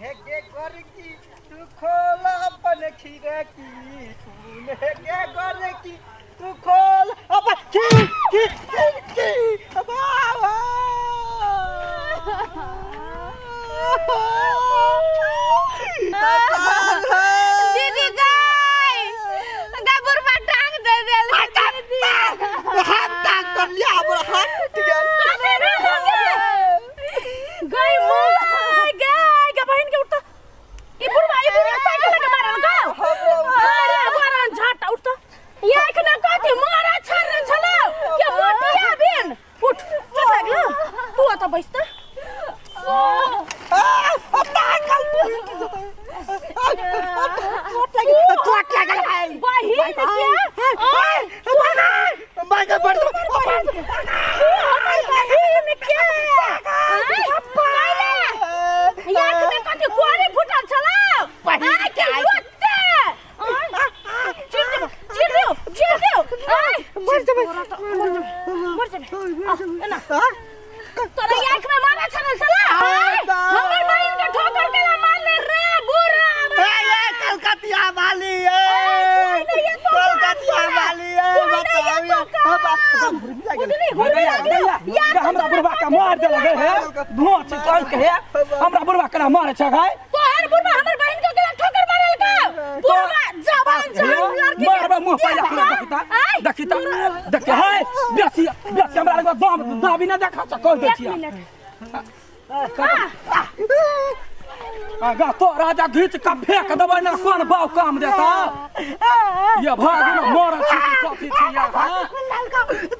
है के कर की तू खोला अपन खिड़की तून है के कर की तू खोल अपन की दीदी गाय गबर पर टांग दे दीदी हाथ टांग कर लिया हमर हाथ टूट गया गाय मोय गाय के बहन के उठता ई बुढ़वा साइकिल के मारल का अरे मारन झाटा उठता ये एकना कथि मारा छर छला के मोटिया बिन उठ चल लागलो तू आता बैसता तोरा आंख में मारा छल चला हमर बहन के ठोकर केला मार ले रे बुरा ए कलकतिया वाली ए कलकतिया वाली हमरा बुढ़वा का मार दे लगे है धुआं चिकन के है हमरा बुढ़वा का मारे छ गाय तोहर बुढ़वा हमर बहन के केला ठोकर मारल का बुढ़वा जवान जान लड़की मारबा मुंह पे देखी है बेसी हमरा लगे दम दाबी ना देखा छ कह दे छिया गा तो राजा घीच का फेंक देबै ना कोन बाव काम देता ये भाग ना मोर छी कथि छिया हां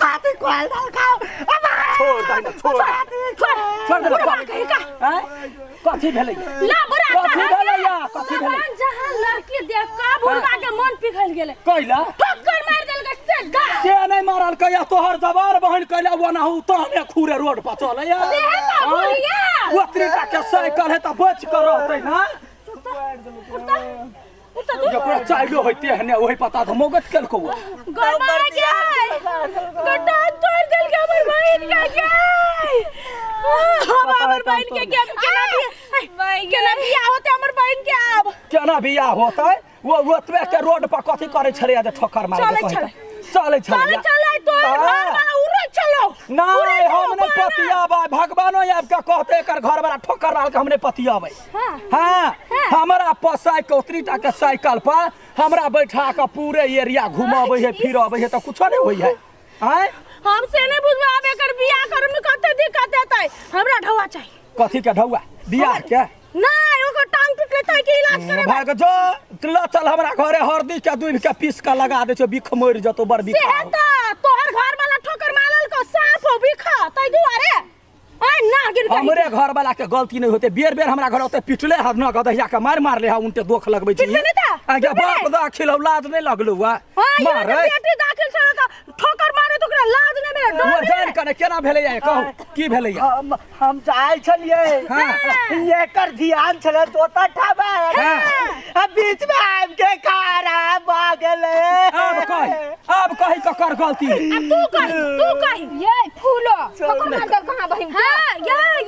ताते कोल डालकाओ छोड़ दे ना छोड़ दे का कथि भेलै ला बुरा कथि भेलै या कथि भेलै जहां लड़की देख का बुढ़वा के मन पिघल गेले कइला ठोकर मार देल के से गा से नहीं मारल कया तोहर जवार बहन कइला वो ना तहने खूरे रोड पर चले या ओतरी का के साइकिल है त बच कर रहतै ना ये पूरा चाइलो होइते हने ओही पता त मोगत केल को गरमा गए गड्ढा तोड़ देल के हमर बहन के हमर बहन के केना बियाह होते हमर बहन के अब केना बियाह होतै वो ओतबे के रोड पर कथि करे छले जे ठोकर मार दे चले तो घर वाला उड़े चलो नहीं हमने पतियाबा भगवानो आब के कहते कर घर वाला ठोकर मार के हमने पतियाबे हां हमरा पसाय के उतरीटा के साइकिल पर हमरा बैठा के पूरे एरिया घुमाबे है फिराबे है त कुछ नहीं होई है हैं हमसे नहीं बुझबा अब एकर बियाह करे में कते दिक्कत हेतै हमरा ढौआ चाहिए कथि के ढौआ बियाह के नहीं ओकर टांग टूट लेतै के इलाज करे भाग जो चल हमरा घरे हरदी के दूध के पीस के लगा दे छो बिख मर जतो बड़ बिख से त तोहर घर वाला ठोकर मारल को साफ हो बिखा तै दुआरे ओए ना गिर गई हमरे घर वाला के गलती नहीं होते बेर बेर हमरा घर होते पिटले ह न गदहिया के मार ले हा उनते दोख लगबै छी आगे बाप दाखिल लाज नहीं लगलो वा मार बेटी दाखिल छ त ठोकर मारे त ओकरा लाज नहीं मिले वो जान कने केना भेलै या कहू की भेलै या हम जाय छलिए ये कर ध्यान छले तो ठाबा अब बीच में आब के कारा भागले अब कहि ककर गलती तू कहि ये फूलो ठोकर मार दल कहां बहिन हां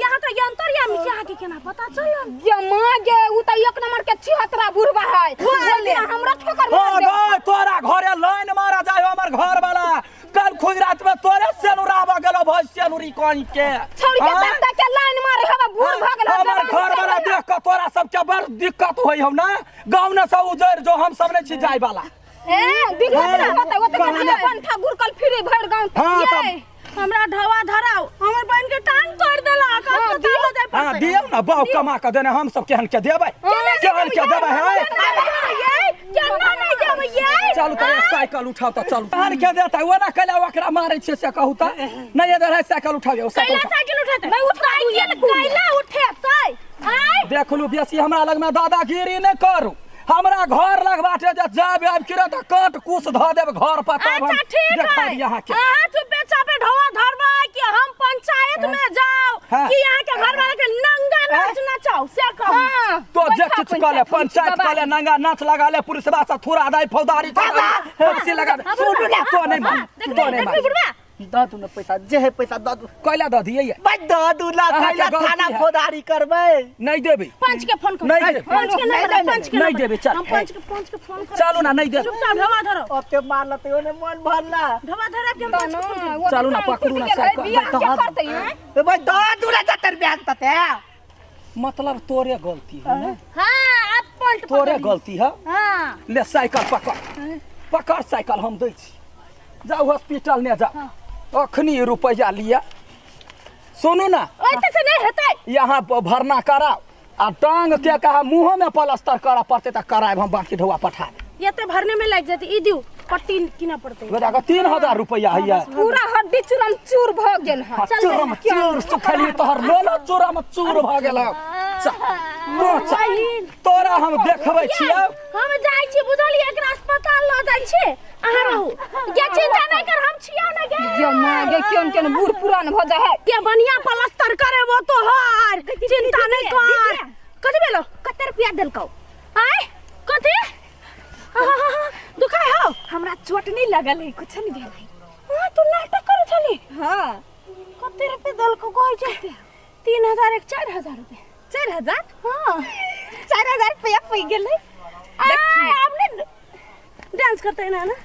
यहाँ तो यंत्र या मिठा के केना पता चल ये मां गे उ त एक नंबर के छिहत्तरा बुढ़वा है बोले हमरा ठोकर मार दे तोरा घरे लाइन मारा जाय हमर घर वाला कल खुद रात में तोरे सेनुरावा गेलो भई सेनुरी कोन के छोड़ के बंदा के लाइन मारे हवा बूढ़ भ गेल हमर घर वाला देख के तोरा सब के बड़ दिक्कत होई हम ना गांव ने सब उजर जो हम सब ने छी जाय वाला दिक्कत ना होता वो तो पंठा गुरकल फिरे भर गांव हमरा ढवा धराओ हमर बहन के टांग तोड़ देला का पता हो जाय हां दियो ना बाऊ कमा के देने हम सब केहन के देबै केहन के देबै है ये केना नहीं देबै ये चलू त साइकिल उठाओ त चलू केहन के देता वो ना कला ओकरा मारै छै से कहू त नहीं इधर है साइकिल उठाओ साइकिल उठाते मैं उठा दूं ये कैला उठेतै देख लू बेसी हमरा लग में दादागिरी नहीं करू हमरा घर लग बाटे जे जाब आब किरा त काट कुछ ध देब घर पर तब हम देखा यहां के हां तू बेचा पे ढवा धरबा कि हम पंचायत में जाओ कि यहां के घर वाला के नंगा नाच नचाओ से कह तो जे किछ कहले पंचायत कहले नंगा नाच लगा ले पुलिसवा से थोड़ा दाई फौदारी से लगा तो नहीं मान दू न पैसा जे है पैसा दू कैला दऽ दियै या भाई दू ना अहाँ के कैला गलती थाना है। फौदारी करबै नहीं देबे पंच के फोन कर नहीं दे- पंच के नंबर पंच के नहीं नंबर। देबे, चल। हम पंच के फोन कर चलू ना नहीं देबे चुपचाप ढवा धरो ओते मार लते ओने मन भरला ढवा धरा के हम पंच के फोन कर चलू ना पकड़ू ना साइकिल ए भाई दू ना जतर ब्याज तते मतलब तोरे गलती है ना? हां आप पॉइंट तोरे गलती है हां ले साइकिल पकड़ पकड़ साइकिल हम दै छी जाओ हॉस्पिटल में जाओ अखनी रुपया लिया सुनू ना ओते से नहीं हेतै यहाँ भरना कराओ आ टांग के कहा मुँह में प्लास्टर करा पड़ते तो कराए हम बाकी ढोआ पठा ये तो भरने में लग जाती ई दियो पट्टी किना पड़ते बेटा का 3000 रुपया है पूरा हड्डी चूरम चूर भ गेल है चूर में चूर सुखली तोहर लोलो चूरा में चूर भ गेल तोरा हम देखबै छियै हम जाई छी बुझलिए एकरा अस्पताल ल जाई छी अहाँ रहू के चिंता नहीं कर हम छिया ना गे जो मां गे केन बूढ़ पुरान भ जा है के बढ़िया प्लास्टर करे वो तो हर चिंता नहीं कर कथि भेलो कते रुपया देलकौ आय कथि दुखाय हो हमरा चोट नहीं लगल है कुछ नहीं भेल है हां तू नाटक करे छली हां कते रुपया देलकौ कहै छै 3000 एक 4000 रुपया 4000 हां 4000 रुपया पै गेल है देखिए आपने डांस करते हैं ना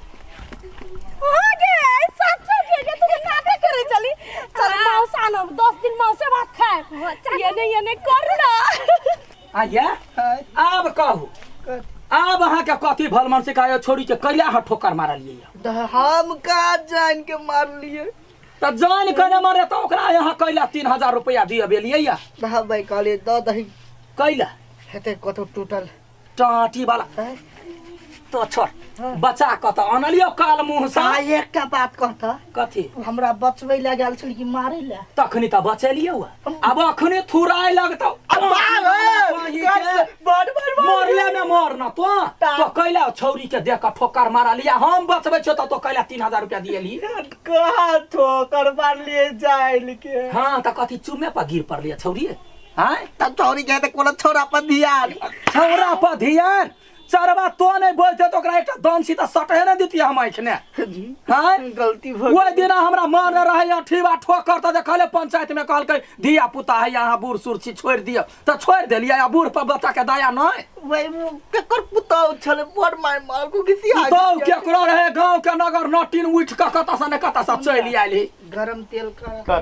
हो गे सच के तू नाटक करे चली चल मौसा न 10 दिन मौसे भात खाए ये नहीं कर ना आया अब कहू अब अहाँ के कथी भलमन से कहा छोड़ी के कैला हाथ ठोकर मारलिए हम का जान के मार लिए त जान कने मारे त ओकरा यहाँ कैला 3000 रुपया दिए बेलिए या भाई कहले द दही कैला हेते कतो टूटल टाटी वाला तो छोड़ बचा क त अनलियो काल मुंह सा एकटा बात कहता कथी हमरा बचबै ला गेल छल कि मारै ला तखनी त बचेलियो अब अखनी थुराय लगतौ मरले में मरना तो कैला छौरी के देख के ठोकर मारा लिया हम बचबै छौ तो कैला 3000 रुपया दिएली कहा ठोकर मार लिए जाइल के हां त कथी चुमे पर गिर पड़लिए छौरी हां तब छोरी के त कोनो छोरा पर ध्यान छौरा पर ध्यान चरवा तो नहीं बोलते तो ओकरा एकटा दंसी त सटहे न दितिए हम आइखने जी हां गलती भ ओइ दिन हमरा मन रहे ठीबा ठोकर त देखले पंचायत में कहलकै धिया पुता है यहाँ बूढ़ सुर छी छोड़ दियो त छोड़ देलिए आ बूढ़ पर बच्चा के दया नहीं वही केकर पुताउ छले बड़ मार मार को किसी आ तो केकरो रहे गांव के नगर नटीन उठ के कता से न कता से चली आइली गरम तेल का